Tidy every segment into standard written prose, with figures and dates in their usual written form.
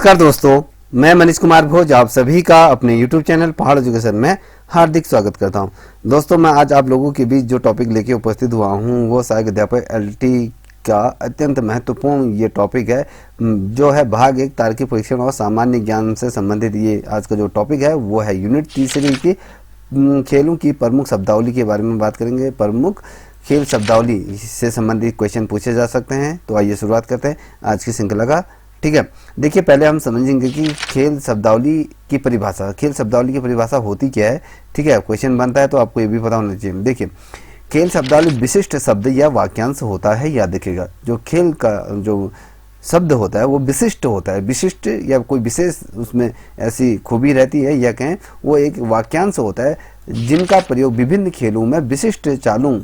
नमस्कार दोस्तों, मैं मनीष कुमार भोज आप सभी का अपने YouTube चैनल पहाड़ एजुकेशन में हार्दिक स्वागत करता हूं। दोस्तों, मैं आज आप लोगों के बीच जो टॉपिक लेके उपस्थित हुआ हूं वो सहायक अध्यापक LT का अत्यंत महत्वपूर्ण ये टॉपिक है, जो है भाग 1 तार्किक परीक्षण और सामान्य ज्ञान से संबंधित। ये आज का जो टॉपिक है वो है यूनिट 3 की खेलों की प्रमुख शब्दावली के बारे में बात करेंगे। प्रमुख खेल शब्दावली से संबंधित क्वेश्चन पूछे जा सकते हैं। तो आइए शुरुआत करते हैं आज की श्रृंखला का। ठीक है, देखिए पहले हम समझेंगे कि खेल शब्दावली की परिभाषा। खेल शब्दावली की परिभाषा होती क्या है। ठीक है, क्वेश्चन बनता है तो आपको ये भी पता होना चाहिए। देखिए, खेल शब्दावली विशिष्ट शब्द या वाक्यांश होता है। याद रखिएगा, जो खेल का जो शब्द होता है वो विशिष्ट होता है। विशिष्ट या कोई विशेष उसमें ऐसी खूबी रहती है, या कहें वो एक वाक्यांश होता है जिनका प्रयोग विभिन्न खेलों में विशिष्ट चालों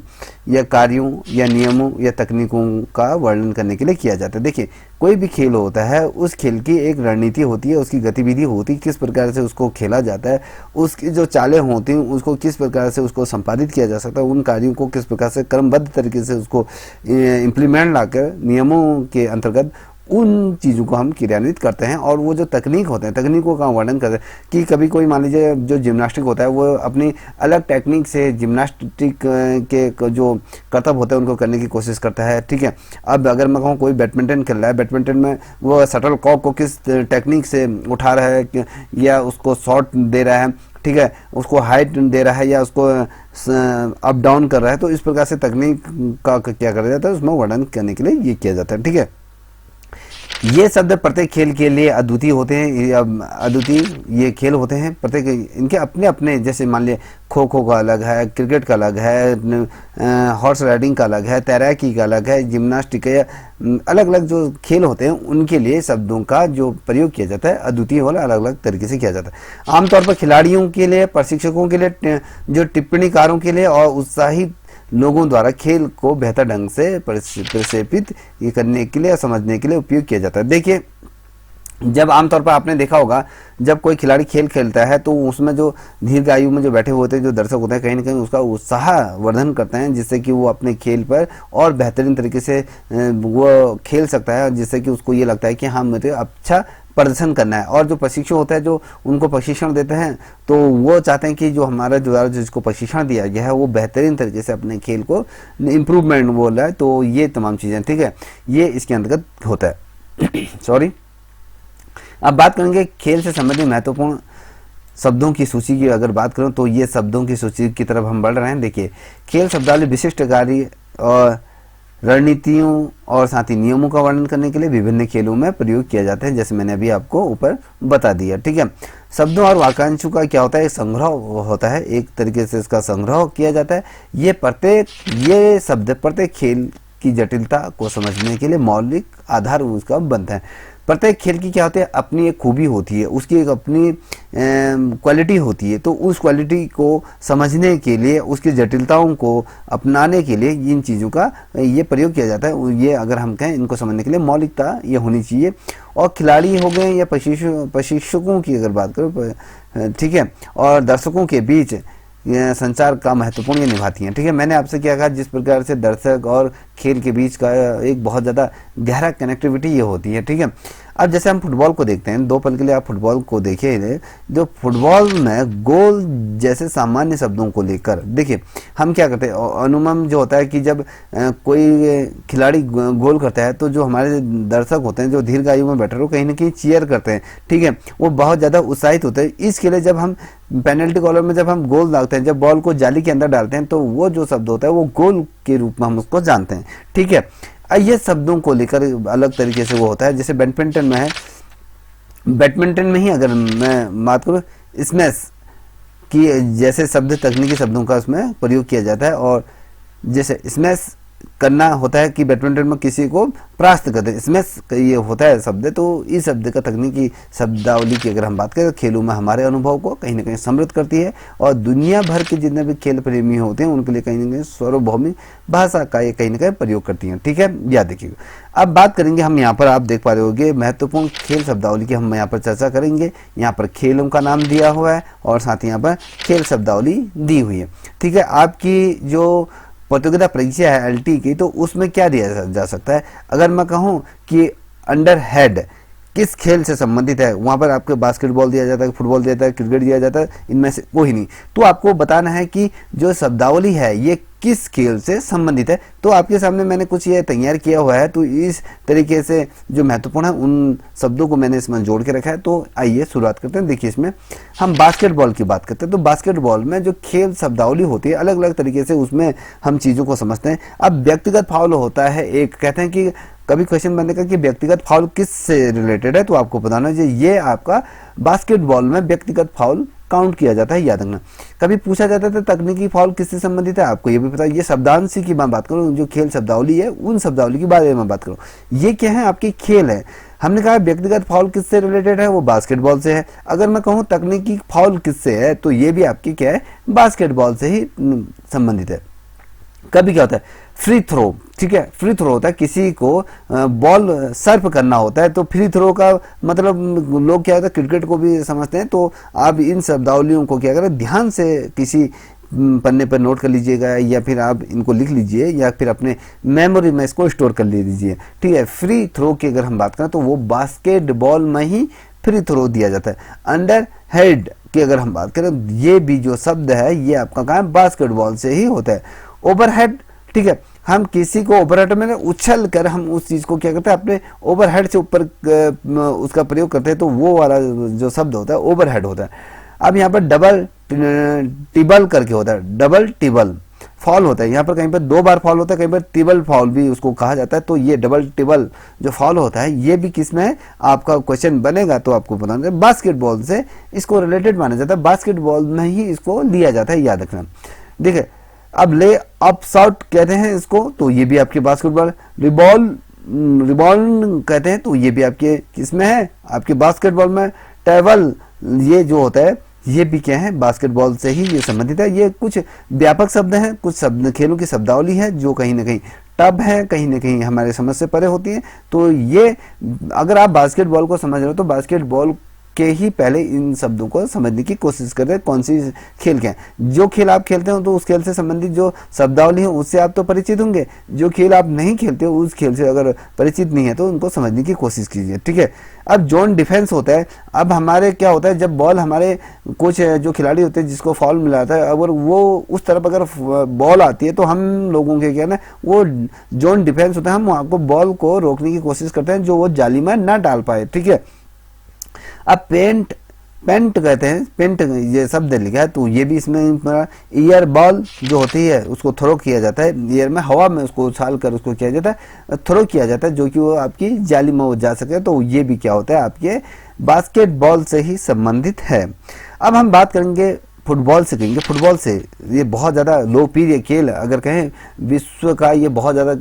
या कार्यों या नियमों या तकनीकों का वर्णन करने के लिए किया जाता है। देखिए, कोई भी खेल होता है, उस खेल की एक रणनीति होती है, उसकी गतिविधि होती है, किस प्रकार से उसको खेला जाता है, उसकी जो चालें होती हैं उसको किस प्रकार से उसको संपादित किया जा सकता है, उन कार्यों को किस प्रकार से क्रमबद्ध तरीके से उसको इम्प्लीमेंट लाकर नियमों के अंतर्गत उन चीज़ों को हम क्रियान्वित करते हैं। और वो जो तकनीक होते हैं, तकनीकों का वर्णन करते हैं कि कभी कोई मान लीजिए जो जिम्नास्टिक होता है वो अपनी अलग टेक्निक से जिम्नास्टिक के जो करतब होते हैं उनको करने की कोशिश करता है। ठीक है, अब अगर मैं कहूँ कोई बैडमिंटन खेल रहा है, बैडमिंटन में वो शटल कॉक को किस टेक्निक से उठा रहा है या उसको शॉट दे रहा है, ठीक है, उसको हाइट दे रहा है या उसको अप डाउन कर रहा है, तो इस प्रकार से तकनीक का क्या करा जाता है, उसमें वर्णन करने के लिए ये किया जाता है। ठीक है, ये शब्द प्रत्येक खेल के लिए अद्वितीय होते हैं। अद्वितीय ये खेल होते हैं, प्रत्येक इनके अपने अपने, जैसे मान लिया खो खो का अलग है, क्रिकेट का अलग है, हॉर्स राइडिंग का अलग है, तैराकी का अलग है, जिम्नास्टिक या अलग अलग जो खेल होते हैं उनके लिए शब्दों का जो प्रयोग किया जाता है अद्वितीय वाला अलग अलग तरीके से किया जाता है। आमतौर पर खिलाड़ियों के लिए, प्रशिक्षकों के लिए, जो टिप्पणीकारों के लिए और उत्साहित लोगों द्वारा खेल को बेहतर ढंग से प्रक्षेपित करने के लिए, समझने के लिए उपयोग किया जाता है। देखिए, जब आमतौर पर आपने देखा होगा जब कोई खिलाड़ी खेल खेलता है तो उसमें जो दीर्घ आयु में जो बैठे हुए होते हैं, जो दर्शक होते हैं, कहीं ना कहीं उसका उत्साह वर्धन करते हैं, जिससे कि वो अपने खेल पर और बेहतरीन तरीके से वो खेल सकता है, जिससे कि उसको ये लगता है कि हाँ मुझे अच्छा प्रदर्शन करना है। और जो प्रशिक्षु होता है जो उनको प्रशिक्षण देते हैं, तो वो चाहते हैं कि जो हमारा जो जिसको प्रशिक्षण दिया गया है वो बेहतरीन तरीके से अपने खेल को इम्प्रूवमेंट बोल रहा है। तो ये तमाम चीज़ें, ठीक है, ये इसके अंतर्गत होता है। सॉरी, अब बात करेंगे खेल से संबंधित महत्वपूर्ण शब्दों की सूची की। अगर बात करूं तो ये शब्दों की सूची की तरफ हम बढ़ रहे हैं। देखिए, खेल शब्दावली विशिष्ट कार्य और रणनीतियों और साथ ही नियमों का वर्णन करने के लिए विभिन्न खेलों में प्रयोग किया जाता है, जैसे मैंने अभी आपको ऊपर बता दिया। ठीक है, शब्दों और वाक्यांशों का क्या होता है, संग्रह होता है, एक तरीके से इसका संग्रह किया जाता है। ये शब्द प्रत्येक खेल की जटिलता को समझने के लिए मौलिक आधार उसका बनता है। प्रत्येक खेल की क्या होती है, अपनी एक खूबी होती है, उसकी एक अपनी क्वालिटी होती है। तो उस क्वालिटी को समझने के लिए, उसकी जटिलताओं को अपनाने के लिए इन चीज़ों का ये प्रयोग किया जाता है। ये अगर हम कहें, इनको समझने के लिए मौलिकता ये होनी चाहिए। और खिलाड़ी हो गए या प्रशिक्षकों की अगर बात करो, ठीक है, और दर्शकों के बीच संचार का महत्वपूर्ण ये निभाती हैं। ठीक है, मैंने आपसे क्या कहा, जिस प्रकार से दर्शक और खेल के बीच का एक बहुत ज़्यादा गहरा कनेक्टिविटी ये होती है। ठीक है, अब जैसे हम फुटबॉल को देखते हैं, 2 पल के लिए आप फुटबॉल को देखिए, जो फुटबॉल में गोल जैसे सामान्य शब्दों को लेकर, देखिए हम क्या करते हैं, अनुमान जो होता है कि जब कोई खिलाड़ी गोल करता है तो जो हमारे दर्शक होते हैं, जो दीर्घ आयु में बैठे हो, कहीं ना कहीं चीयर करते हैं। ठीक है, वो बहुत ज़्यादा उत्साहित होते हैं। इसके लिए जब हम पेनल्टी कॉर्नर में जब हम गोल डालते हैं, जब बॉल को जाली के अंदर डालते हैं, तो वो जो शब्द होता है वो गोल के रूप में हम उसको जानते हैं। ठीक है, ये शब्दों को लेकर अलग तरीके से वो होता है। जैसे बैडमिंटन में है, बैडमिंटन में ही अगर मैं बात करूँ, स्मैश की जैसे शब्द तकनीकी शब्दों का उसमें प्रयोग किया जाता है। और जैसे स्मैश करना होता है कि बैडमिंटन में किसी को परास्त करते हैं, स्मैश ये होता है शब्द। तो इस शब्द का तकनीकी शब्दावली की अगर हम बात करें, खेलों में हमारे अनुभव को कहीं ना कहीं समृद्ध करती है और दुनिया भर के जितने भी खेल प्रेमी होते हैं उनके लिए कहीं ना कहीं सार्वभौमिक भाषा का ये कहीं ना कहीं प्रयोग करती हैं। ठीक है, याद रखिएगा। अब बात करेंगे हम यहाँ पर, आप देख पा रहे होंगे महत्वपूर्ण खेल शब्दावली की हम यहाँ पर चर्चा करेंगे। यहाँ पर खेलों का नाम दिया हुआ है और साथ ही यहाँ पर खेल शब्दावली दी हुई है। ठीक है, आपकी जो प्रतियोगिता परीक्षा है LT की, तो उसमें क्या दिया जा सकता है, अगर मैं कहूँ कि अंडर हेड किस खेल से संबंधित है, वहां पर आपको बास्केटबॉल दिया जाता है, फुटबॉल दिया जाता है, क्रिकेट दिया जाता है, इनमें से कोई नहीं। तो आपको बताना है कि जो शब्दावली है ये किस खेल से संबंधित है। तो आपके सामने मैंने कुछ ये तैयार किया हुआ है, तो इस तरीके से जो महत्वपूर्ण है उन शब्दों को मैंने इसमें जोड़ के रखा है। तो आइए शुरुआत करते हैं। देखिए इसमें हम बास्केटबॉल की बात करते हैं, तो बास्केटबॉल में जो खेल शब्दावली होती है अलग अलग तरीके से उसमें हम चीज़ों को समझते हैं। अब व्यक्तिगत फाउल होता है एक, कहते हैं कि कभी क्वेश्चन बनेगा कि व्यक्तिगत फाउल किस से रिलेटेड है, तो आपको बताना चाहिए ये आपका बास्केटबॉल में व्यक्तिगत फाउल काउंट किया जाता है, याद रखना। कभी पूछा जाता था तकनीकी फाउल किससे संबंधित है, आपको ये भी पता है। ये शब्दांश की मैं बात करूँ, जो खेल शब्दावली है उन शब्दावली के बारे में बात करूँ। ये क्या है, आपके खेल है। हमने कहा व्यक्तिगत फाउल किससे रिलेटेड है, वो बास्केटबॉल से है। अगर मैं कहूँ तकनीकी फाउल किससे है, तो ये भी आपकी क्या है, बास्केटबॉल से ही संबंधित है। कभी क्या होता है, फ्री थ्रो, ठीक है, फ्री थ्रो होता है, किसी को बॉल सर्व करना होता है। तो फ्री थ्रो का मतलब लोग क्या होता है, क्रिकेट को भी समझते हैं। तो आप इन शब्दावलियों को क्या करें, ध्यान से किसी पन्ने पर नोट कर लीजिएगा, या फिर आप इनको लिख लीजिए, या फिर अपने मेमोरी में इसको स्टोर कर लीजिए, ठीक है। फ्री थ्रो की अगर हम बात करें तो वो बास्केटबॉल में ही फ्री थ्रो दिया जाता है। अंडर हेड की अगर हम बात करें, ये भी जो शब्द है ये आपका कहाँ है, बास्केटबॉल से ही होता है। ओवरहेड, ठीक है, हम किसी को ओवरहेड में उछल कर हम उस चीज को क्या करते हैं, अपने ओवरहेड से ऊपर उसका प्रयोग करते हैं, तो वो वाला जो शब्द होता है ओवरहेड होता है। अब यहाँ पर डबल टिबल करके होता है, डबल टिबल फॉल होता है। यहाँ पर कहीं पर 2 बार फॉल होता है, कहीं पर टिबल फॉल भी उसको कहा जाता है। तो ये डबल टिबल जो फॉल होता है ये भी किस में है, आपका क्वेश्चन बनेगा तो आपको बताना है। बास्केटबॉल से इसको रिलेटेड माना जाता है, बास्केटबॉल में ही इसको लिया जाता है, याद रखना। देखिए अब ले अप शॉट कहते हैं इसको, तो ये भी आपके बास्केटबॉल। रिबॉन्ड कहते हैं, तो ये भी आपके किसमें है, आपके बास्केटबॉल में। टेबल ये जो होता है ये भी क्या है, बास्केटबॉल से ही ये संबंधित है। ये कुछ व्यापक शब्द हैं, कुछ शब्द खेलों की शब्दावली है जो कहीं ना कहीं टब है, कहीं ना कहीं हमारे समझ से परे होती है। तो ये अगर आप बास्केटबॉल को समझ रहे हो तो बास्केटबॉल के ही पहले इन शब्दों को समझने की कोशिश कर रहे हैं, कौन सी खेल के हैं। जो खेल आप खेलते हो तो उस खेल से संबंधित जो शब्दावली है उससे आप तो परिचित होंगे। जो खेल आप नहीं खेलते हो उस खेल से अगर परिचित नहीं है तो उनको समझने की कोशिश कीजिए, ठीक है। अब जोन डिफेंस होता है। अब हमारे क्या होता है, जब बॉल हमारे कुछ जो खिलाड़ी होते हैं जिसको फाउल मिला था, अगर वो उस तरफ अगर बॉल आती है तो हम लोगों के क्या ना, वो जोन डिफेंस होता है, हम वहाँ को बॉल को रोकने की कोशिश करते हैं जो वो जाली में ना डाल पाए, ठीक है। अब पेंट कहते हैं, पेंट ये शब्द लिखा है, तो ये भी इसमें ईयर बॉल जो होती है उसको थ्रो किया जाता है, ईयर में हवा में उसको उछाल कर उसको किया जाता है, थ्रो किया जाता है, जो कि वो आपकी जाली में जा सके। तो ये भी क्या होता है, आपके बास्केटबॉल से ही संबंधित है। अब हम बात करेंगे फुटबॉल से, कहेंगे फुटबॉल से, ये बहुत ज़्यादा लोकप्रिय खेल, अगर कहें विश्व का ये बहुत ज़्यादा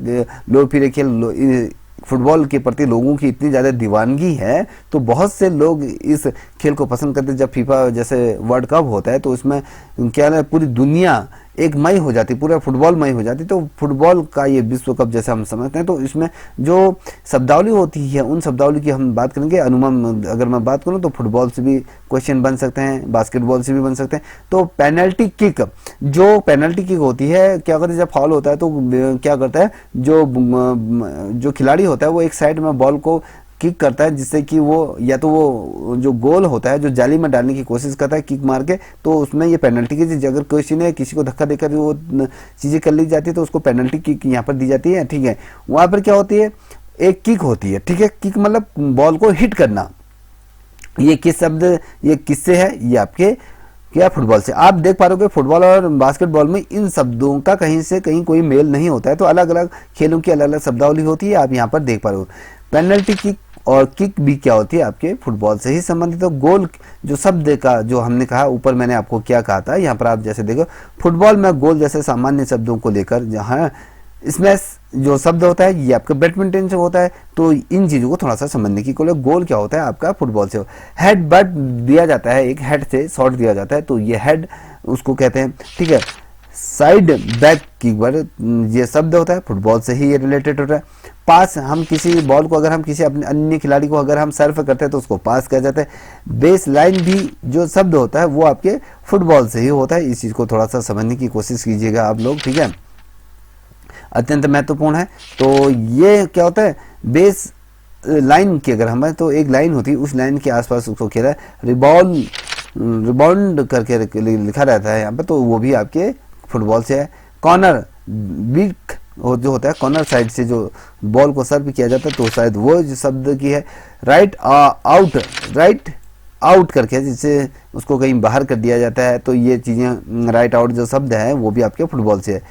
लोकप्रिय खेल, फुटबॉल के प्रति लोगों की इतनी ज़्यादा दीवानगी है तो बहुत से लोग इस खेल को पसंद करते हैं। जब फीफा जैसे वर्ल्ड कप होता है तो इसमें क्या है, पूरी दुनिया एक मई हो जाती, पूरा फुटबॉल मई हो जाती। तो फुटबॉल का ये विश्व कप जैसे हम समझते हैं, तो इसमें जो शब्दावली होती है उन शब्दावली की हम बात करेंगे। अनुमान अगर मैं बात करूं तो फुटबॉल से भी क्वेश्चन बन सकते हैं, बास्केटबॉल से भी बन सकते हैं। तो पेनल्टी किक, जो पेनल्टी किक होती है, क्या करते हैं जब फाउल होता है तो क्या करता है, जो खिलाड़ी होता है वो एक साइड में बॉल को किक करता है, जिससे कि वो या तो वो जो गोल होता है जो जाली में डालने की कोशिश करता है किक मार के, तो उसमें ये पेनल्टी की, अगर किसी को धक्का देकर वो चीज़ें कर ली जाती है तो उसको पेनल्टी किक यहाँ पर दी जाती है, ठीक है। वहाँ पर क्या होती है, एक किक होती है, ठीक है। किक मतलब बॉल को हिट करना। ये किस शब्द, ये किससे है, ये आपके क्या फुटबॉल से। आप देख पा रहे हो फुटबॉल और बास्केटबॉल में इन शब्दों का कहीं से कहीं कोई मेल नहीं होता है, तो अलग अलग खेलों की अलग अलग शब्दावली होती है, आप यहाँ पर देख पा रहे हो। पेनल्टी किक और किक भी क्या होती है, आपके फुटबॉल से ही संबंधित। तो गोल जो शब्द का जो हमने कहा ऊपर, मैंने आपको क्या कहा था, यहाँ पर आप जैसे देखो फुटबॉल में गोल जैसे सामान्य शब्दों को लेकर जहाँ स्मैश जो शब्द होता है ये आपका बैडमिंटन से होता है। तो इन चीज़ों को थोड़ा सा समझने की कोशिश। गोल क्या होता है आपका फुटबॉल से। हेड बट दिया जाता है, एक हेड से शॉट दिया जाता है, तो ये हेड उसको कहते हैं, ठीक है। साइड बैक कीपर ये शब्द होता है, फुटबॉल से ही ये रिलेटेड होता है। पास, हम किसी बॉल को अगर हम किसी अपने अन्य खिलाड़ी को अगर हम सर्व करते हैं तो उसको पास कहा जाता है। बेस लाइन भी जो शब्द होता है वो आपके फुटबॉल से ही होता है। इस चीज़ को थोड़ा सा समझने की कोशिश कीजिएगा आप लोग, ठीक है, अत्यंत महत्वपूर्ण है। तो ये क्या होता है, बेस लाइन की अगर हम तो एक लाइन होती है, उस लाइन के आसपास उसको खेला रिबाउंड करके लिखा रहता है यहाँ पे, तो वो भी आपके फुटबॉल से है। कॉर्नर बीक जो होता है, कॉर्नर साइड से जो बॉल को सर्व किया जाता है, तो शायद वो जो शब्द की है। राइट आउट करके जिससे उसको कहीं बाहर कर दिया जाता है, तो ये चीज़ें राइट आउट जो शब्द है वो भी आपके फुटबॉल से है।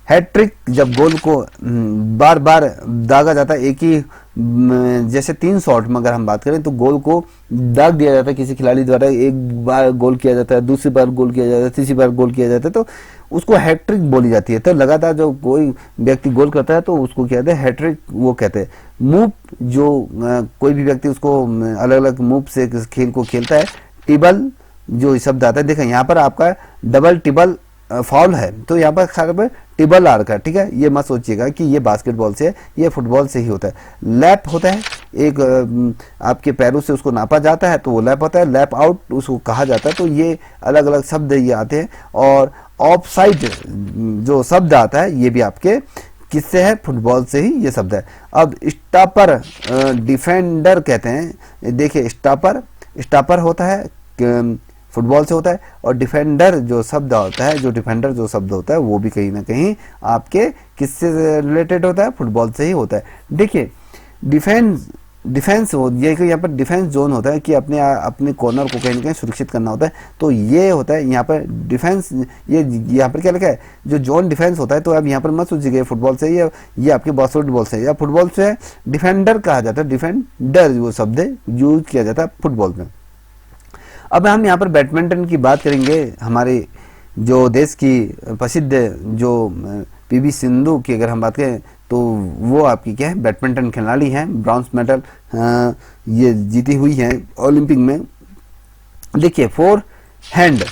हैट्रिक जब गोल को बार बार दागा जाता है, एक ही जैसे 3 शॉट में अगर हम बात करें तो गोल को दाग दिया जाता है किसी खिलाड़ी द्वारा, एक बार गोल किया जाता है, दूसरी बार गोल किया जाता है, तीसरी बार गोल किया जाता है, तो उसको हैट्रिक बोली जाती है। तो लगातार जो कोई व्यक्ति गोल करता है तो उसको क्या कहते हैं, हैट्रिक वो कहते हैं। मूव जो कोई भी व्यक्ति उसको अलग अलग मूव से खेल को खेलता है। टिबल जो शब्द आता है, देखें यहाँ पर आपका डबल टिबल फाउल है, तो यहाँ पर खास पर टिबल आर का, ठीक है, ये मत सोचिएगा कि ये बास्केटबॉल से है, ये फुटबॉल से ही होता है। लैप होता है, एक आपके पैरों से उसको नापा जाता है तो वो लैप होता है। लैप आउट उसको कहा जाता है। तो ये अलग अलग शब्द ये आते हैं। और ऑफ साइड जो शब्द आता है ये भी आपके किससे है, फुटबॉल से ही ये शब्द है। अब स्टॉपर डिफेंडर कहते हैं। देखिए स्टॉपर होता है फुटबॉल से होता है, और डिफेंडर जो शब्द होता है, जो डिफेंडर जो शब्द होता है वो भी कहीं ना कहीं आपके किससे रिलेटेड होता है, फुटबॉल से ही होता है। देखिए डिफेंस हो, ये यहाँ पर डिफेंस जोन होता है कि अपने कॉर्नर को कहीं ना कहीं सुरक्षित करना होता है, तो ये होता है यहाँ पर डिफेंस। ये यहाँ पर क्या लिखा है, जो जोन डिफेंस होता है, तो अब यहाँ पर मत सोचिएगा फुटबॉल से ये आपके बास्केटबॉल से या फुटबॉल से है। डिफेंडर कहा जाता है, डिफेंडर वो शब्द यूज किया जाता है फुटबॉल में। अब हम यहाँ पर बैडमिंटन की बात करेंगे। हमारे जो देश की प्रसिद्ध जो पीवी सिंधु की अगर हम बात करें तो वो आपकी क्या है, बैडमिंटन खिलाड़ी हैं। ब्रॉन्ज मेडल ये जीती हुई हैं ओलंपिक में। देखिए फोर हैंड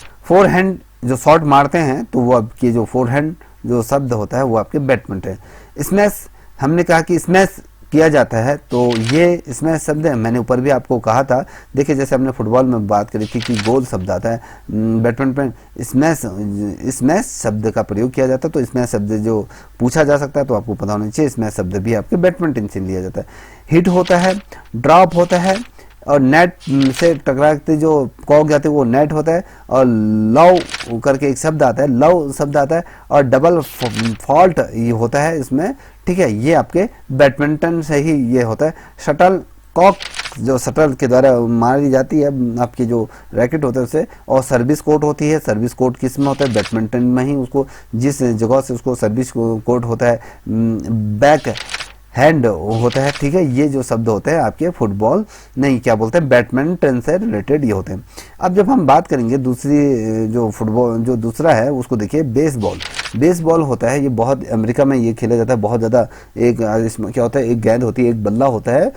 जो शॉट मारते हैं, तो वो आपके जो फोर हैंड जो शब्द होता है वो आपके बैडमिंटन। स्मैश हमने कहा कि स्मैश किया जाता है, तो ये स्मैश शब्द है, मैंने ऊपर भी आपको कहा था। देखिए जैसे हमने फुटबॉल में बात करी थी कि गोल शब्द आता है, बैडमिंटन स्मैश शब्द का प्रयोग किया जाता है। तो स्मैश शब्द जो पूछा जा सकता है तो आपको पता होना चाहिए, स्मैश शब्द भी आपके बैडमिंटन से लिया जाता है। हिट होता है, ड्रॉप होता है, और नेट से टकराते जो कॉक जाते हैं वो नेट होता है। और लव करके एक शब्द आता है, लव शब्द आता है, और डबल फॉल्ट ये होता है इसमें, ठीक है, ये आपके बैडमिंटन से ही ये होता है। शटल कॉक जो शटल के द्वारा मारी जाती है आपकी जो रैकेट होता है उससे। और सर्विस कोर्ट होती है, सर्विस कोर्ट किस में होता है, बैडमिंटन में ही उसको जिस जगह से उसको सर्विस कोर्ट होता है, बैक हैंड होता है, ठीक है। ये जो शब्द होते हैं आपके फुटबॉल नहीं क्या बोलते हैं, बैडमिंटन से रिलेटेड ये होते हैं। अब जब हम बात करेंगे दूसरी जो फुटबॉल जो दूसरा है उसको देखिए, बेसबॉल होता है। ये बहुत अमेरिका में ये खेला जाता है बहुत ज़्यादा। एक इसमें क्या होता है, एक गेंद होती है, एक बल्ला होता है,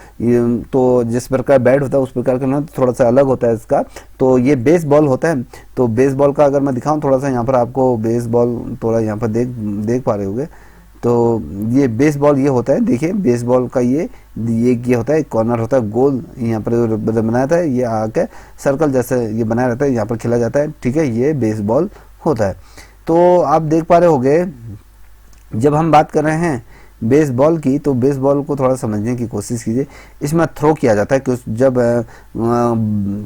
तो जिस प्रकार बैट होता है उस प्रकार का थोड़ा सा अलग होता है इसका, तो ये बेसबॉल होता है। तो बेसबॉल का अगर मैं दिखाऊं थोड़ा सा, यहाँ पर आपको बेसबॉल थोड़ा यहाँ पर देख पा रहे होंगे, तो ये बेसबॉल ये होता है। देखिए बेसबॉल का ये होता है, एक कॉर्नर होता है, गोल यहाँ पर बनाया जाता है, ये आके सर्कल जैसे ये बनाया रहता है, यहाँ पर खेला जाता है, ठीक है, ये बेसबॉल होता है। तो आप देख पा रहे होंगे जब हम बात कर रहे हैं बेसबॉल की, तो बेसबॉल को थोड़ा समझने की कोशिश कीजिए। इसमें थ्रो किया जाता है कि जब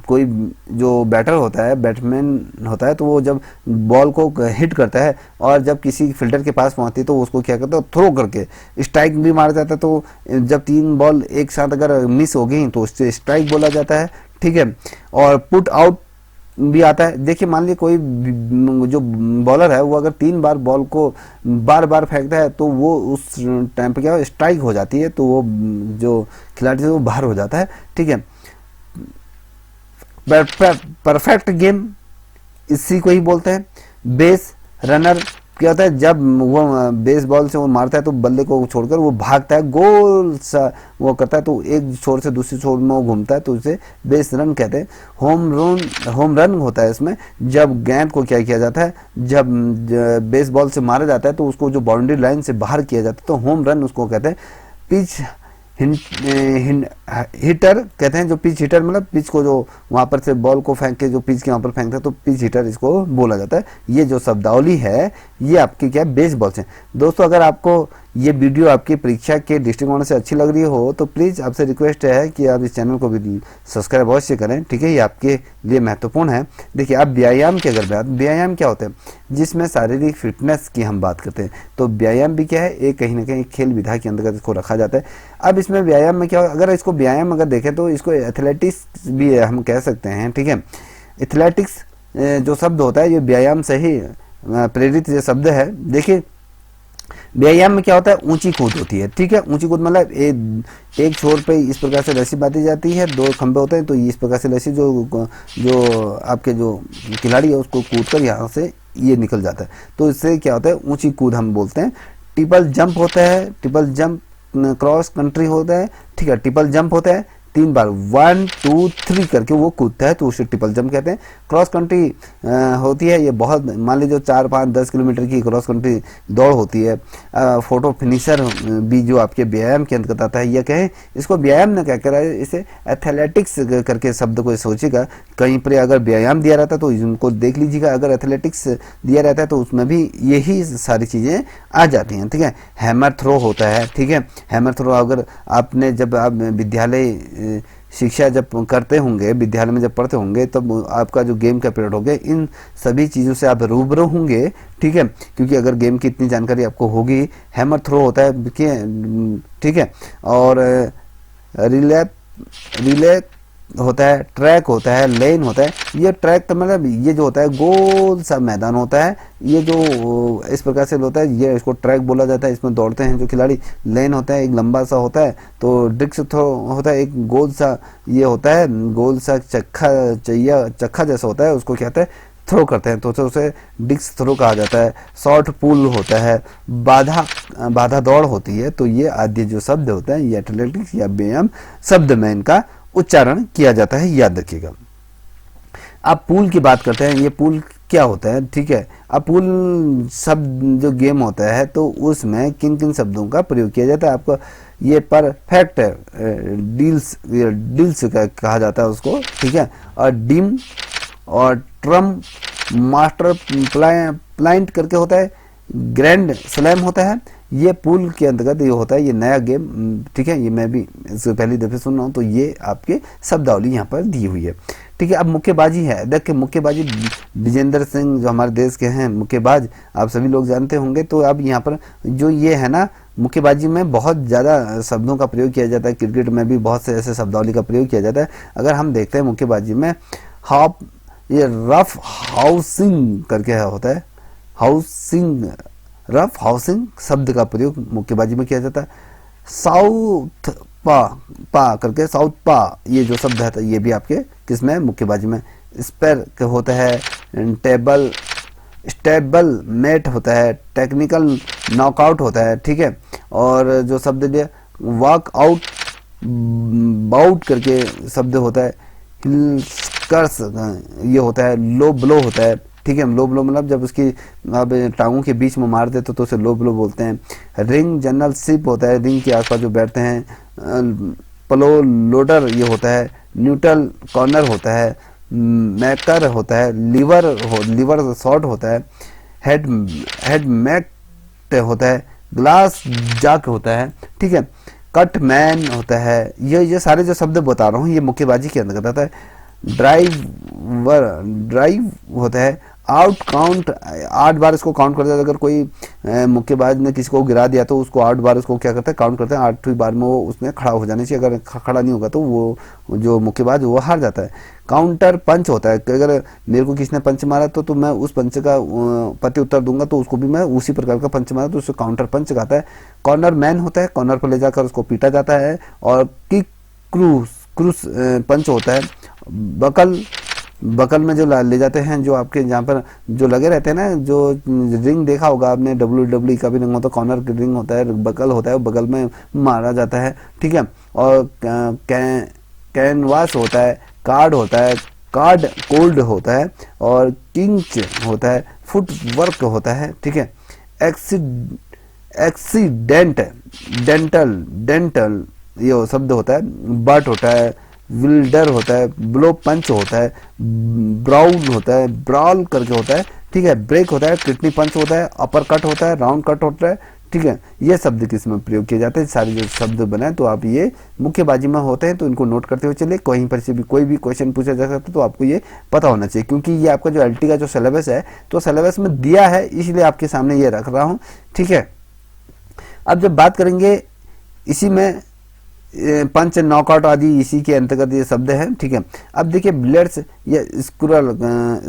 कोई जो बैटर होता है, बैट्समैन होता है, तो वो जब बॉल को हिट करता है और जब किसी फील्डर के पास पहुंचती है तो उसको क्या करता है, थ्रो करके स्ट्राइक भी मारा जाता है। तो जब 3 बॉल एक साथ अगर मिस हो गई तो उससे स्ट्राइक बोला जाता है, ठीक है। और पुट आउट भी आता है। देखिए मान लीजिए कोई जो बॉलर है वो अगर 3 बार बॉल को बार बार फेंकता है तो वो उस टाइम पे क्या स्ट्राइक हो जाती है, तो वो जो खिलाड़ी है वो बाहर हो जाता है, ठीक है। परफेक्ट गेम इसी को ही बोलते हैं। बेस रनर क्या होता है, जब वो बेस बॉल से वो मारता है तो बल्ले को छोड़कर वो भागता है, गोल सा वो करता है, तो एक छोर से दूसरी छोर में वो घूमता है, तो उसे बेस रन कहते हैं। होम रन होता है इसमें, जब गेंद को क्या किया जाता है, जब बेस बॉल से मारा जाता है तो उसको जो बाउंड्री लाइन से बाहर किया जाता है तो होम रन उसको कहते हैं। पिच हिटर कहते हैं, जो पिच हिटर मतलब पिच को जो वहां पर से बॉल को फेंक के जो पिच के वहां पर फेंकता है तो पिच हिटर इसको बोला जाता है। ये जो शब्दावली है ये आपके क्या बेस बॉल्स हैं। दोस्तों अगर आपको ये वीडियो आपकी परीक्षा के दृष्टिकोण से अच्छी लग रही हो तो प्लीज़ आपसे रिक्वेस्ट है कि आप इस चैनल को भी सब्सक्राइब अवश्य करें, ठीक है। ये आपके लिए महत्वपूर्ण है। देखिए आप व्यायाम की अगर बात, व्यायाम क्या होता है, जिसमें शारीरिक फिटनेस की हम बात करते हैं, तो व्यायाम भी क्या है, एक कहीं ना कहीं खेल विधा के अंतर्गत इसको रखा जाता है। अब इसमें व्यायाम में क्या, अगर इसको व्यायाम अगर देखें तो इसको एथलेटिक्स भी हम कह सकते हैं, ठीक है। एथलेटिक्स जो शब्द होता है ये व्यायाम से ही प्रेरित जो शब्द है। देखिए व्यायाम में क्या होता है, ऊंची कूद होती है, ठीक है। ऊंची कूद मतलब एक छोर पे इस प्रकार से रस्सी बांधी जाती है, दो खंभे होते हैं, तो इस प्रकार से रस्सी जो आपके जो खिलाड़ी है उसको कूद कर यहाँ से ये निकल जाता है, तो इससे क्या होता है, ऊंची कूद हम बोलते हैं। ट्रिपल जंप होता है, ट्रिपल जंप क्रॉस कंट्री होता है, ठीक है। ट्रिपल जंप होता है 3 बार 1 2 3 करके वो कूदता है, तो उसे ट्रिपल जंप कहते हैं। क्रॉस कंट्री होती है, ये बहुत मान लीजिए 4 5 10 किलोमीटर की क्रॉस कंट्री दौड़ होती है। फोटो फिनिशर भी जो आपके व्यायाम के अंतर्गत आता है, यह कहें इसको व्यायाम न कहकर इसे एथलेटिक्स करके शब्द को सोचेगा। कहीं पर अगर व्यायाम दिया रहता है तो उनको देख लीजिएगा, अगर एथलेटिक्स दिया रहता है तो उसमें भी यही सारी चीज़ें आ जाती हैं, ठीक है। हैमर थ्रो होता है, ठीक है। हैमर थ्रो अगर आपने जब आप विद्यालय शिक्षा जब करते होंगे, विद्यालय में जब पढ़ते होंगे, तब आपका जो गेम का पीरियड हो गया, इन सभी चीज़ों से आप रूबरू होंगे, ठीक है। क्योंकि अगर गेम की इतनी जानकारी आपको होगी, हैमर थ्रो होता है, ठीक है। और रिले होता है, ट्रैक होता है, लेन होता है। ये ट्रैक तो मतलब ये जो होता है गोल सा मैदान होता है, ये जो इस प्रकार से होता है, ये इसको ट्रैक बोला जाता है। इसमें दौड़ते हैं जो खिलाड़ी। लेन होता है एक लंबा सा होता है, तो डिस्क थ्रो होता है एक गोल सा, ये होता है गोल सा चक्का जैसा होता है, उसको क्या कहते हैं, थ्रो करते हैं, तो उसे डिस्क थ्रो कहा जाता है। शॉर्ट पुल होता है, बाधा दौड़ होती है। तो ये आदि जो शब्द होते हैं, ये एथलेटिक्स या व्यायाम शब्द में इनका उच्चारण किया जाता है, याद रखिएगा। अब पूल की बात करते हैं, ये पूल क्या होता है, ठीक है। अब पूल शब्द जो गेम होता है, तो उसमें किन किन शब्दों का प्रयोग किया जाता है, आपको ये परफेक्ट डील्स कहा जाता है उसको, ठीक है। और डिम और ट्रम मास्टर प्लाइंट करके होता है, ग्रैंड स्लैम होता है। ये पूल के अंतर्गत ये होता है, ये नया गेम, ठीक है। ये मैं भी इससे पहली दफे सुन रहा हूँ, तो ये आपके शब्दावली यहाँ पर दी हुई है, ठीक है। अब मुक्केबाजी है, देखिए मुक्केबाजी विजेंद्र सिंह जो हमारे देश के हैं मुक्केबाज, आप सभी लोग जानते होंगे। तो अब यहाँ पर जो ये है ना, मुक्केबाजी में बहुत ज़्यादा शब्दों का प्रयोग किया जाता है। क्रिकेट में भी बहुत से ऐसे शब्दावली का प्रयोग किया जाता है। अगर हम देखते हैं मुक्केबाजी में ये रफ हाउसिंग करके होता है, रफ हाउसिंग शब्द का प्रयोग मुक्केबाजी में किया जाता है। साउथ पा करके, साउथ पा ये जो शब्द है, ये भी आपके किसमें, मुक्केबाजी में। स्पेयर होता है, स्टेबल मेट होता है, टेक्निकल नॉकआउट होता है, ठीक है। और जो शब्द दिया वॉक आउट बाउट करके शब्द होता है। हिलस्कर्स ये होता है, लो ब्लो होता है, ठीक है। लो ब्लो मतलब जब उसकी आप टांगों के बीच में मार देते तो उसे लो ब्लो बोलते हैं। रिंग जनरल शिप होता है, रिंग के आसपास जो बैठते हैं। प्लो लोडर ये होता है। न्यूट्रल कॉर्नर होता है। मैकर होता है। लीवर शॉट होता है। हेड मैक होता है। ग्लास जाक होता है, ठीक है। कट मैन होता है। ये सारे जो शब्द बता रहा हूँ ये मुक्केबाजी के अंतर्गत आता है। ड्राइव होता है। आउट काउंट 8 बार इसको काउंट करते हैं। अगर कोई मुक्केबाज ने किसी को गिरा दिया तो उसको 8 बार उसको क्या करते हैं, काउंट करते हैं। 8वीं बार में वो उसमें खड़ा हो जाना चाहिए। अगर खड़ा नहीं होगा तो वो जो मुक्केबाज वो हार जाता है। काउंटर पंच होता है कि अगर मेरे को किसी ने पंच मारा तो मैं उस पंच का प्रति उत्तर दूंगा, तो उसको भी मैं उसी प्रकार का पंच मारा तो उसको काउंटर पंच कहता है। कॉर्नर मैन होता है, कॉर्नर पर ले जाकर उसको पीटा जाता है। और किक क्रूस पंच होता है। बकल में जो ले जाते हैं, जो आपके जहाँ पर जो लगे रहते हैं ना, जो रिंग देखा होगा आपने, WWE का भी रिंग होता है, कॉर्नर रिंग होता है, बकल होता है, बगल में मारा जाता है, ठीक है। और कैनवास होता है। कार्ड होता है। कार्ड कोल्ड होता है। और किंच होता है। फुट वर्क होता है, ठीक है। डेंटल ये शब्द होता है। बट होता है। विल्डर होता है। ब्लो पंच होता है। ब्राउन होता है। ब्रॉल करके होता है। ठीक है। ब्रेक होता है, किडनी पंच होता है, अपर कट होता है, राउंड कट होता है, ठीक है। ये शब्द किसमें प्रयोग किए जाते हैं, सारे जो शब्द बनाए तो आप ये मुक्केबाजी में होते हैं, तो इनको नोट करते हुए चलिए। कहीं पर से भी कोई भी क्वेश्चन पूछा जा सकता है तो आपको ये पता होना चाहिए, क्योंकि ये आपका जो एलटी का जो सिलेबस है तो सिलेबस में दिया है, इसलिए आपके सामने ये रख रहा हूँ, ठीक है। अब जब बात करेंगे इसी में पंच, नॉकआउट आदि इसी के अंतर्गत ये शब्द है, ठीक है। अब देखिए ब्लेड्स, ये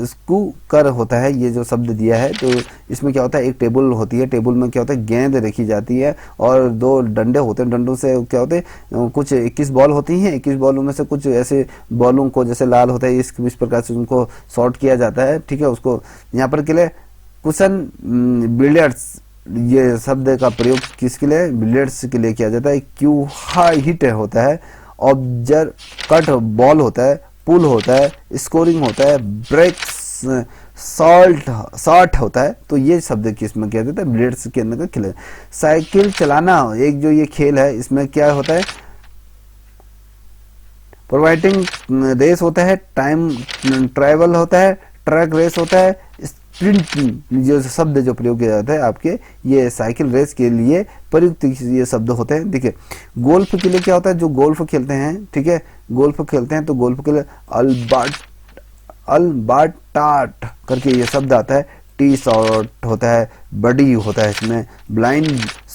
स्कूकर होता है, ये जो शब्द दिया है तो इसमें क्या होता है, एक टेबल होती है, टेबल में क्या होता है, गेंद रखी जाती है और 2 डंडे होते हैं, डंडों से क्या होते हैं, कुछ 21 बॉल होती हैं, 21 बॉलों में से कुछ ऐसे बॉलों को जैसे लाल होता है इस प्रकार से उनको शॉर्ट किया जाता है, ठीक है। उसको यहाँ पर के लिए कुशन बिलियर्ड्स, ये शब्द का प्रयोग किसके लिए, बिलियर्ड्स के लिए किया जाता है। क्यू हाई हिट होता है, ऑब्जर कट बॉल होता है, पुल होता है, स्कोरिंग होता है, ब्रेक शॉट होता है। तो ये शब्द किसमें किया जाता है, बिलियर्ड्स के अंदर का खेल। साइकिल चलाना एक जो ये खेल है, इसमें क्या होता है, प्रोवाइडिंग रेस होता है, टाइम ट्रैवल होता है, ट्रैक रेस होता है, स्प्रिंट जो शब्द जो प्रयोग किया जाता है आपके ये साइकिल रेस के लिए प्रयुक्त ये शब्द होते हैं। देखिए गोल्फ के लिए क्या होता है, जो गोल्फ खेलते हैं, ठीक है, गोल्फ खेलते हैं तो गोल्फ के लिए अल्बार्टाट करके ये शब्द आता है। टी शॉट होता है, बडी होता है, इसमें ब्लाइंड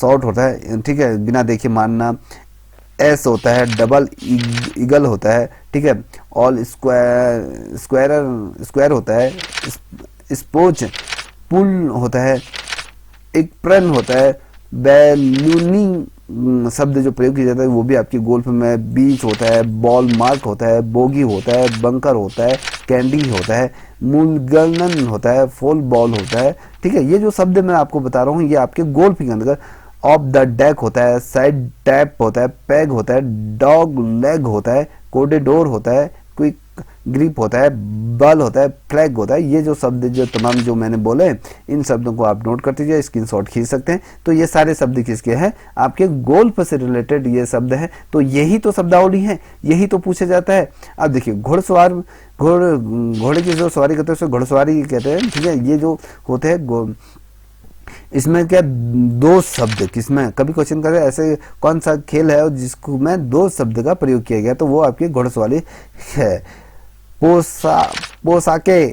शॉट होता है, ठीक है, बिना देखे मारना। एस होता है, डबल ईगल होता है, ठीक है। ऑल स्क्वायर होता है, स्पोच पुल होता है, एक प्रन होता है। बैलूनिंग शब्द जो प्रयोग किया जाता है वो भी आपकी गोल्फ में। बीच होता है, बॉल मार्क होता है, बोगी होता है, बंकर होता है, कैंडी होता है, मुलगनन होता है, फॉल बॉल होता है, ठीक है। ये जो शब्द मैं आपको बता रहा हूँ ये आपके गोल्फ के अंदर। ऑफ द डेक होता है, साइड टैप होता है, पैग होता है, डॉग लेग होता है, कोडेडोर होता है, क्विक ग्रिप होता है, बल होता है, फ्लैग होता है। ये जो शब्द जो तमाम जो मैंने बोले इन शब्दों को आप नोट करते जाइए, स्क्रीनशॉट खींच सकते हैं। तो ये सारे शब्द किसके हैं, आपके गोल्फ से रिलेटेड ये शब्द है। तो यही तो शब्दावली है, यही तो पूछा जाता है। अब देखिए घोड़सवार, घोड़े की जो सवारी करते हैं उसे घोड़सवारी कहते हैं, ठीक है। ये जो होते हैं इसमें क्या 2 शब्द, किसमें कभी क्वेश्चन करे ऐसे कौन सा खेल है जिसको में 2 शब्द का प्रयोग किया गया, तो वो आपकी घोड़सवारी है। पोसाके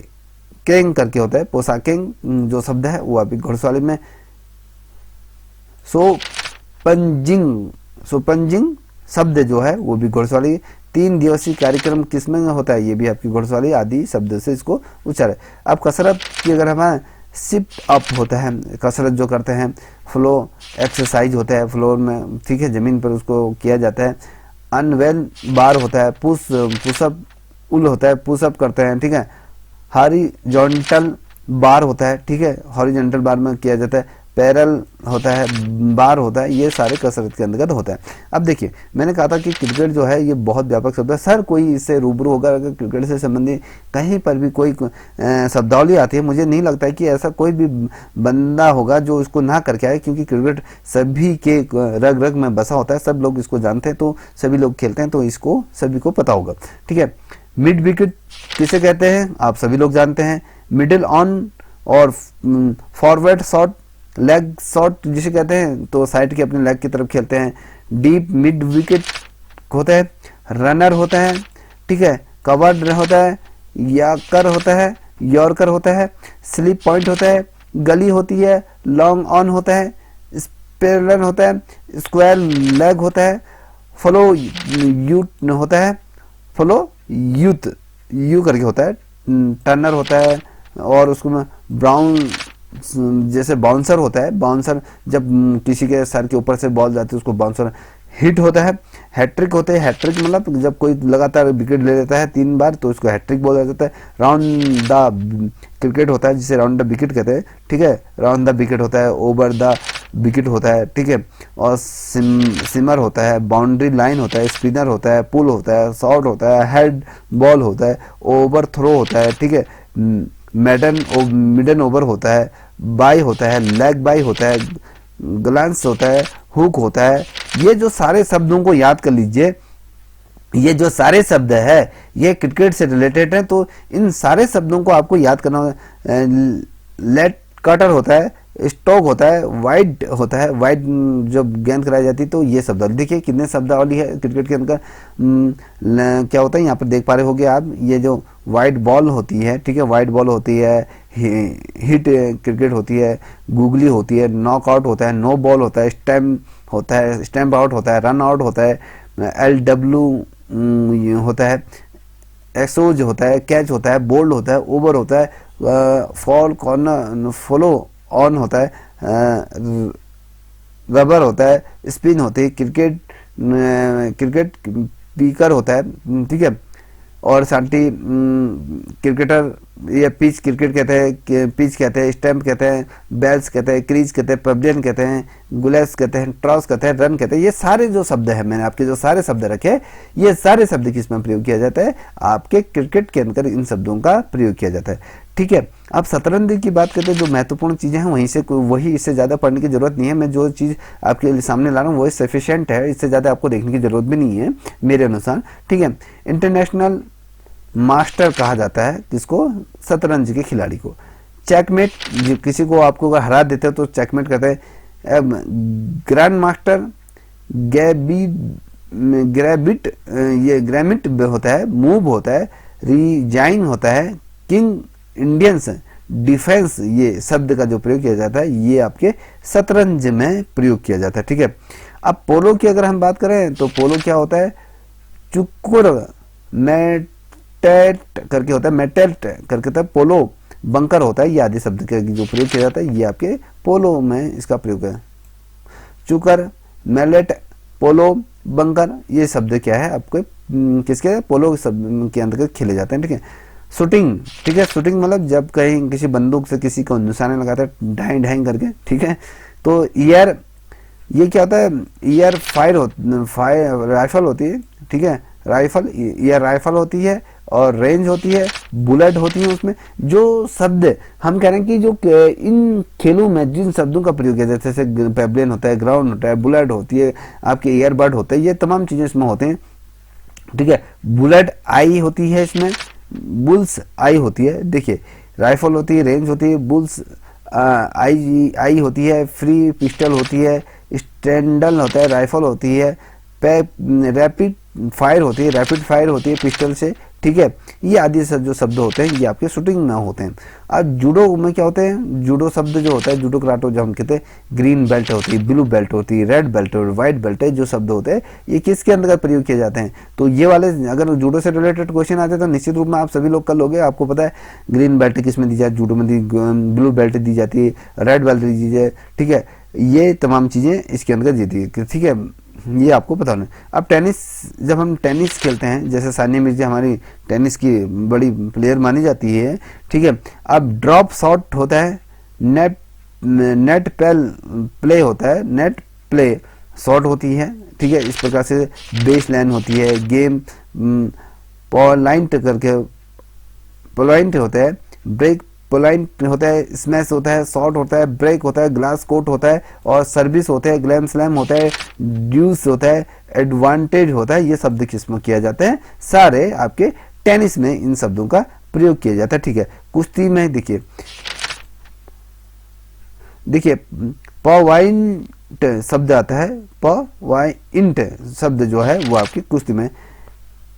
केंग करके होता है, पोसाकेंग जो शब्द है वो आपकी घोड़सवारी में। सोपंजिंग शब्द जो है वो भी घोड़सवारी। 3 दिवसीय कार्यक्रम किसमें होता है, ये भी आपकी घोड़सवारी आदि शब्द से इसको उच्चार। अब कसरत की अगर हम सिट अप होता है, कसरत जो करते हैं, फ्लो एक्सरसाइज होता है फ्लोर में, ठीक है, जमीन पर उसको किया जाता है। अनवेल बार होता है, पुशअप उल होता है, पुशअप करते हैं, ठीक है। हॉरिजॉन्टल बार होता है, ठीक है, हॉरिजॉन्टल बार में किया जाता है। पैरल होता है, बार होता है, ये सारे कसरत के अंतर्गत होता है। अब देखिए मैंने कहा था कि क्रिकेट जो है ये बहुत व्यापक शब्द है। सर कोई इससे रूबरू होगा अगर क्रिकेट से संबंधित कहीं पर भी कोई शब्दावली आती है, मुझे नहीं लगता है कि ऐसा कोई भी बंदा होगा जो इसको ना करके आए, क्योंकि क्रिकेट सभी के रग रग में बसा होता है, सब लोग इसको जानते हैं, तो सभी लोग खेलते हैं, तो इसको सभी को पता होगा, ठीक है। मिड विकेट किसे कहते हैं आप सभी लोग जानते हैं। मिडिल ऑन और फॉरवर्ड शॉट, लेग शॉट जिसे कहते हैं, तो साइड के अपने लेग की तरफ खेलते हैं। डीप मिड विकेट होता है, रनर होता है, ठीक है, कवर्ड होता है, याकर होता है, यॉर्कर होता है, स्लिप पॉइंट होता है, गली होती है, लॉन्ग ऑन होता है, स्पेरलन होता है, स्क्वायर लेग होता है, फ्लो यूट होता है, फ्लो यूथ यू करके होता है, टर्नर होता है, और उसको में ब्राउन जैसे बाउंसर होता है, बाउंसर जब किसी के सर के ऊपर से बॉल जाती है उसको बाउंसर। हिट होता है, हैट्रिक होते हैं, हैट्रिक मतलब जब कोई लगातार विकेट ले लेता है 3 बार तो उसको हैट्रिक बोला जाता है। राउंड द क्रिकेट होता है जिसे राउंड द विकेट कहते हैं, ठीक है, राउंड द विकेट होता है, ओवर द विकेट होता है, ठीक है, और सिमर होता है, बाउंड्री लाइन होता है, स्पिनर होता है, पुल होता है, शॉट होता है, हेड बॉल होता है, ओवर थ्रो होता है, ठीक है, मिडन ओवर होता है, बाई होता है, लेग बाई होता है, ग्लांस होता है, हुक होता है। ये जो सारे शब्दों को याद कर लीजिए, ये जो सारे शब्द है ये क्रिकेट से रिलेटेड है, तो इन सारे शब्दों को आपको याद करना लेट कटर होता है, स्टोक होता है, वाइड होता है, वाइड जब गेंद कराई जाती है तो ये शब्दावली। देखिए कितने शब्दावली है क्रिकेट के अंदर। क्या होता है यहाँ पर देख पा रहे होगे आप, ये जो वाइड बॉल होती है, ठीक है, वाइड बॉल होती है, हिट क्रिकेट होती है, गूगली होती है, नॉकआउट होता है, नो बॉल होता है, स्टैम्प होता है, स्टैम्प आउट होता है, रन आउट होता है, LW होता है, एक्सोज होता है, कैच होता है, बोल्ड होता है, ओवर होता है, फॉल कॉर्नर फॉलो ऑन होता है, रबर होता है, स्पिन होती है, क्रिकेट पीकर होता है, ठीक है, और सांटी क्रिकेटर, ये पिच क्रिकेट कहते हैं, पिच कहते हैं, स्टैम्प कहते हैं, बेल्स कहते हैं, क्रीज कहते हैं, पवेलियन कहते हैं, गुलेस कहते हैं, ट्रॉस कहते हैं, रन कहते हैं। ये सारे जो शब्द हैं, मैंने आपके जो सारे शब्द रखे, ये सारे शब्द किसमें प्रयोग किया जाता है, आपके क्रिकेट के अंदर इन शब्दों का प्रयोग किया जाता है, ठीक है। अब शतरंज की बात करते हैं, जो महत्वपूर्ण चीजें हैं वहीं से वही, इससे ज्यादा पढ़ने की जरूरत नहीं है। मैं जो चीज आपके सामने ला रहा हूँ वही सफिशिएंट है, इससे ज्यादा आपको देखने की जरूरत भी नहीं है मेरे अनुसार, ठीक है। इंटरनेशनल मास्टर कहा जाता है किसको, शतरंज के खिलाड़ी को। चेकमेट, किसी को आपको अगर हरा देते हो तो चेकमेट कहते हैं। ग्रैंड मास्टर ग्रेबिट, ये ग्रेमिट होता है, मूव होता है, रिजाइन होता है, किंग इंडियंस डिफेंस, ये शब्द का जो प्रयोग किया जाता है ये आपके शतरंज में प्रयोग किया जाता है, ठीक है। अब पोलो की अगर हम बात करें तो पोलो क्या होता है, चुकुर मेटेट करके होता है, मेटेट करके होता है, पोलो बंकर होता है, ये आदि शब्द का जो प्रयोग किया जाता है ये आपके पोलो में इसका प्रयोग है। चुकर, मेलेट, पोलो, बंकर, ये शब्द क्या है आपके किसके, पोलो शब्द के अंदर खेले जाते हैं, ठीक है। शूटिंग, ठीक है, शूटिंग मतलब जब कहीं किसी बंदूक से किसी को निशाने लगाते हैं ढाई ढाई करके, ठीक है। तो ईयर, ये क्या होता है, ईयर फायर राइफल होती है, ठीक है, राइफल, ईयर राइफल होती है, और रेंज होती है, बुलेट होती है। उसमें जो शब्द हम कह रहे हैं कि जो इन खेलों में जिन शब्दों का प्रयोग किया जाता है, जैसे पेवलियन होता है, ग्राउंड होता है, बुलेट होती है, आपके ईयरबड होते हैं, ये तमाम चीजें इसमें होते हैं, ठीक है। बुलेट आई होती है इसमें, बुल्स आई होती है, देखिए राइफल होती है, रेंज होती है, बुल्स आई होती है, फ्री पिस्टल होती है, स्टैंडल होता है, राइफल होती है, रैपिड फायर होती है, रैपिड फायर होती है पिस्टल से, ठीक है। ये आदि जो शब्द होते हैं ये आपके शूटिंग में होते हैं। अब जूडो में क्या होते हैं, जूडो शब्द जो होता है, जूडो कराटे जो हम कहते हैं, ग्रीन बेल्ट होती है, ब्लू बेल्ट होती है, रेड बेल्ट और व्हाइट बेल्ट है, जो शब्द होते हैं ये किसके अंदर प्रयोग किए जाते हैं। तो ये वाले अगर जूडो से रिलेटेड क्वेश्चन आते हैं तो निश्चित रूप में आप सभी लोग कर लोगे। आपको पता है ग्रीन बेल्ट किस में दी जाती है, जूडो में ब्लू बेल्ट दी जाती है, रेड बेल्ट दी जाती है, ठीक है। ये तमाम चीजें इसके अंदर देती है, ठीक है, ये आपको पता होना। अब टेनिस, जब हम टेनिस खेलते हैं, जैसे सानिया मिर्जा हमारी टेनिस की बड़ी प्लेयर मानी जाती है, ठीक है। अब ड्रॉप शॉट होता है, नेट प्ले होता है, नेट प्ले शॉट होती है, ठीक है। इस प्रकार से बेस लाइन होती है, गेम पॉइंट करके पॉइंट होता है, ब्रेक पोलाइंट होता है, स्मैश होता है, शॉट होता है, ब्रेक होता है, ग्लास कोट होता है, और सर्विस होता है, ग्लैम स्लैम होता है, ड्यूस होता है, एडवांटेज होता है। ये शब्द किसमें किया जाता है, सारे आपके टेनिस में इन शब्दों का प्रयोग किया जाता है, ठीक है। कुश्ती में देखिए पॉइंट शब्द आता है, पॉइंट शब्द जो है वो आपकी कुश्ती में,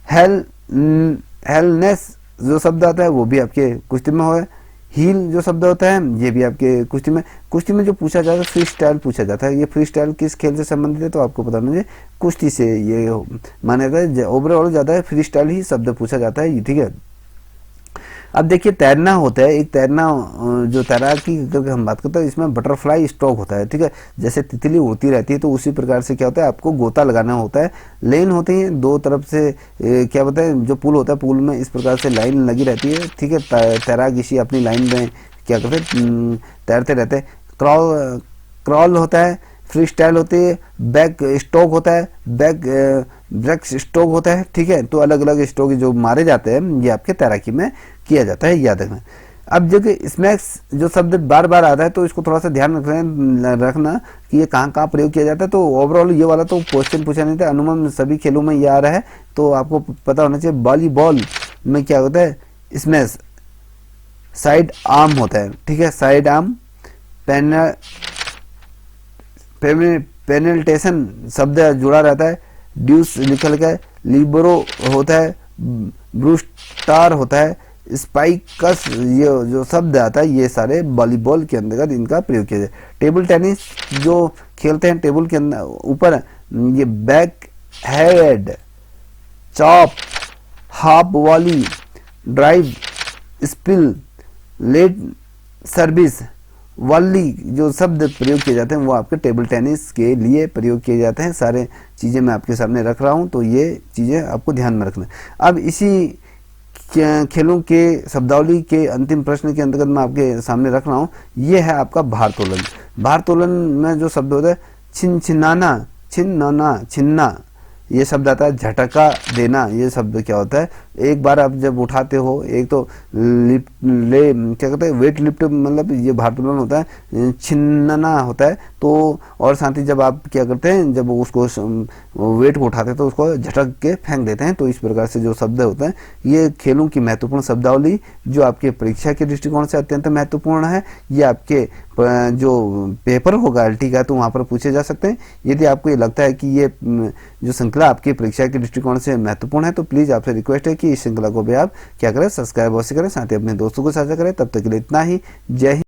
हेलनेस जो शब्द आता है वो भी आपके कुश्ती में है, हील जो शब्द होता है ये भी आपके कुश्ती में जो पूछा जाता है फ्री स्टाइल पूछा जाता है। ये फ्री स्टाइल किस खेल से संबंधित है तो आपको पता नहीं, कुश्ती से ये माना जाता है। ओवरऑल ज्यादा फ्री स्टाइल ही शब्द पूछा जाता है, ठीक है। अब देखिए तैरना होता है, एक तैरना जो तैराकी करके हम बात करते हैं, इसमें बटरफ्लाई स्ट्रोक होता है, ठीक है। जैसे तितली उड़ती रहती है तो उसी प्रकार से क्या होता है, आपको गोता लगाना होता है। लेन होती है दो तरफ से, क्या होता है, जो पुल होता है पुल में इस प्रकार से लाइन लगी रहती है, ठीक है। तैराक इसी अपनी लाइन में क्या करते हैं, तैरते रहते हैं। क्रॉल होता है, फ्री स्टाइल होती है, बैक स्ट्रोक होता है, ब्रेक स्ट्रोक होता है, ठीक है। तो अलग अलग स्ट्रोक जो मारे जाते हैं ये आपके तैराकी में किया जाता है, याद रखना। अब जो कि स्मैक्स जो शब्द बार बार आता है तो इसको थोड़ा सा ध्यान रखना कि ये कहाँ कहाँ प्रयोग किया जाता है। तो ओवरऑल ये वाला तो क्वेश्चन पूछा नहीं था, अनुमान सभी खेलों में ये आ रहा है तो आपको पता होना चाहिए। वॉलीबॉल में क्या होता है, स्मैश साइड आर्म होता है, ठीक है, साइड आर्म। पेनिटेशन शब्द जुड़ा रहता है, ड्यूस लिखा लिखा है, लिबरो होता है, ब्रूस्टार होता है, स्पाइकस, ये जो शब्द आता है ये सारे वॉलीबॉल के अंतर्गत इनका प्रयोग किया जाए। टेबल टेनिस जो खेलते हैं टेबल के अंदर ऊपर, ये backhand, chop, half volley, drive, spill, let service, volley जो शब्द प्रयोग किए जाते हैं वो आपके टेबल टेनिस के लिए प्रयोग किए जाते हैं। सारे चीज़ें मैं आपके सामने रख रहा हूं, तो ये चीज़ें आपको ध्यान में रखना। अब इसी खेलों के शब्दावली के अंतिम प्रश्न के अंतर्गत मैं आपके सामने रख रहा हूँ, ये है आपका भारोत्तोलन। भारोत्तोलन में जो शब्द होता है छिन छिनाना, छिन्नना, छिन्ना, ये शब्द आता है। झटका देना, ये शब्द क्या होता है, एक बार आप जब उठाते हो, एक तो क्या कहते हैं वेट लिफ्ट, मतलब ये भारोत्तोलन होता है। छिन्नना होता है, तो और साथ ही जब आप क्या करते हैं, जब उसको वेट को उठाते हैं तो उसको झटक के फेंक देते हैं। तो इस प्रकार से जो शब्द होते हैं, ये खेलों की महत्वपूर्ण शब्दावली जो आपके परीक्षा के दृष्टिकोण से अत्यंत महत्वपूर्ण है। ये आपके जो पेपर होगा एलटी का, तो वहाँ पर पूछे जा सकते हैं। यदि आपको ये लगता है कि ये जो श्रृंखला आपकी परीक्षा के दृष्टिकोण से महत्वपूर्ण है, तो प्लीज़ आपसे रिक्वेस्ट है कि इस श्रृंखला को भी आप क्या करें, सब्सक्राइब अवश्य करें, साथ ही अपने दोस्तों को साझा करें। तब तक के लिए इतना ही, जय हिंद।